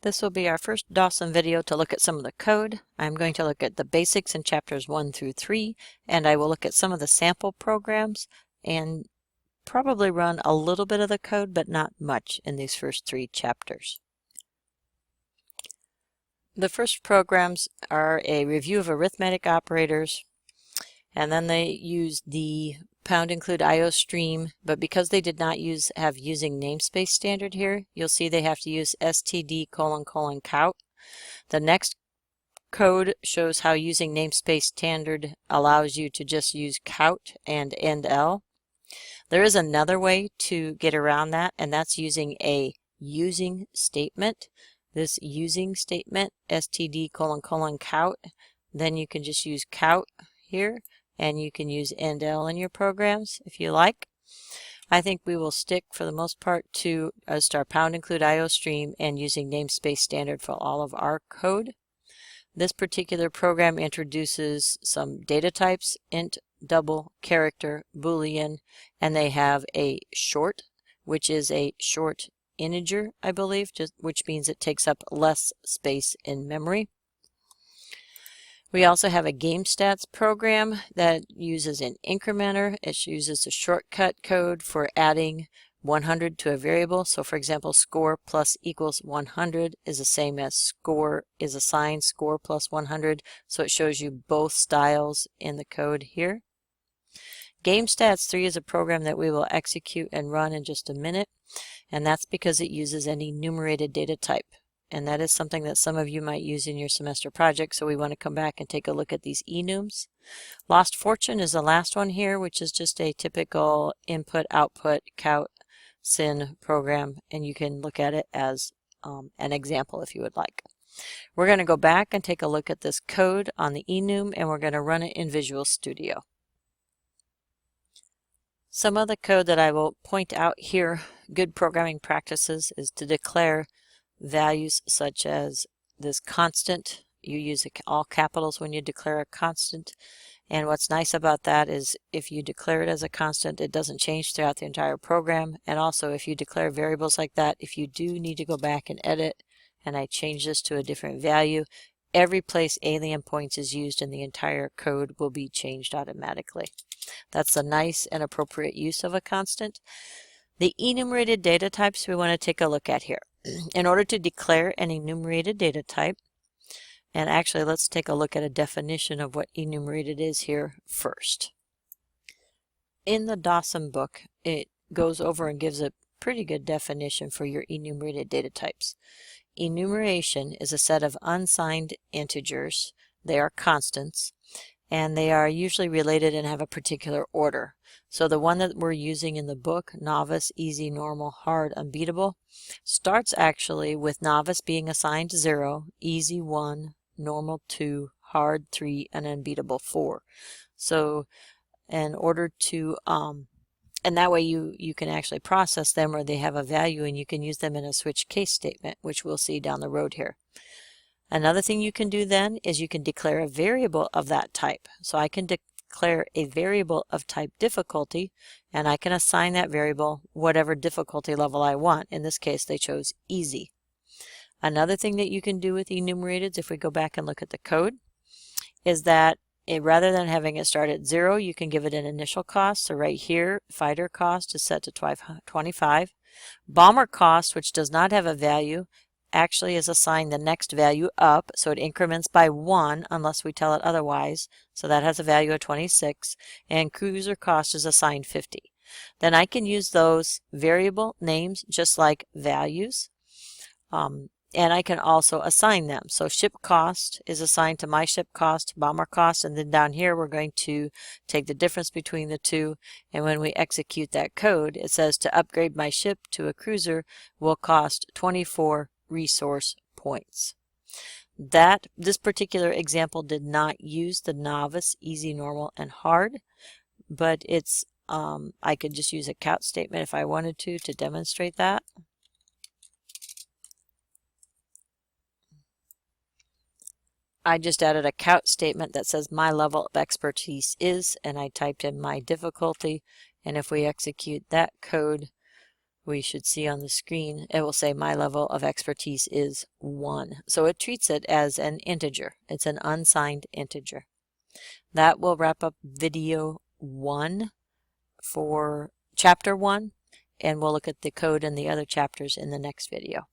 This will be our first Dawson video to look at some of the code. I'm going to look at the basics in chapters 1 through 3, and I will look at some of the sample programs and probably run a little bit of the code, but not much in these first 3 chapters. The first programs are a review of arithmetic operators, and then they use the pound include IO stream, but because they did not have using namespace standard here, you'll see they have to use std : count. The next code shows how using namespace standard allows you to just use count and endl. There is another way to get around that, and that's using a using statement. This using statement, std : count, then you can just use count here, and you can use endl in your programs if you like. I think we will stick for the most part to our pound include IO stream and using namespace standard for all of our code. This particular program introduces some data types: int, double, character, boolean, and they have a short, which is a short integer, I believe, which means it takes up less space in memory. We also have a game stats program that uses an incrementer. It uses a shortcut code for adding 100 to a variable. So for example, score plus equals 100 is the same as score is assigned score plus 100. So it shows you both styles in the code here. Game stats 3 is a program that we will execute and run in just a minute, and that's because it uses an enumerated data type. And that is something that some of you might use in your semester project, so we want to come back and take a look at these enums. Lost Fortune is the last one here, which is just a typical input-output count sin program, and you can look at it as an example if you would like. We're going to go back and take a look at this code on the Enum, and we're going to run it in Visual Studio. Some of the code that I will point out here, good programming practices, is to declare values such as this constant. You use all capitals when you declare a constant, and what's nice about that is if you declare it as a constant, it doesn't change throughout the entire program. And also if you declare variables like that, if you do need to go back and edit, and I change this to a different value, every place alien points is used in the entire code will be changed automatically. That's a nice and appropriate use of a constant. The enumerated data types we want to take a look at here. In order to declare an enumerated data type, and actually let's take a look at a definition of what enumerated is here first. In the Dawson book, it goes over and gives a pretty good definition for your enumerated data types. Enumeration is a set of unsigned integers. They are constants, and they are usually related and have a particular order. So the one that we're using in the book, novice, easy, normal, hard, unbeatable, starts actually with novice being assigned 0, easy 1, normal 2, hard 3, and unbeatable 4. So in order to, and that way you can actually process them, or they have a value and you can use them in a switch case statement, which we'll see down the road here. Another thing you can do then is you can declare a variable of that type. So I can declare a variable of type difficulty, and I can assign that variable whatever difficulty level I want. In this case, they chose easy. Another thing that you can do with enumerateds, if we go back and look at the code, is that rather than having it start at 0, you can give it an initial cost. So right here, fighter cost is set to 25. Bomber cost, which does not have a value, actually is assigned the next value up, so it increments by 1 unless we tell it otherwise. So that has a value of 26, and cruiser cost is assigned 50. Then I can use those variable names just like values, and I can also assign them. So ship cost is assigned to my ship cost, bomber cost, and then down here we're going to take the difference between the two, and when we execute that code, it says to upgrade my ship to a cruiser will cost 24 resource points. This particular example did not use the novice, easy, normal, and hard, but it's I could just use a count statement if I wanted to demonstrate that. I just added a count statement that says my level of expertise is, and I typed in my difficulty, and if we execute that code, we should see on the screen, it will say my level of expertise is 1. So it treats it as an integer. It's an unsigned integer. That will wrap up video 1 for chapter 1, and we'll look at the code and the other chapters in the next video.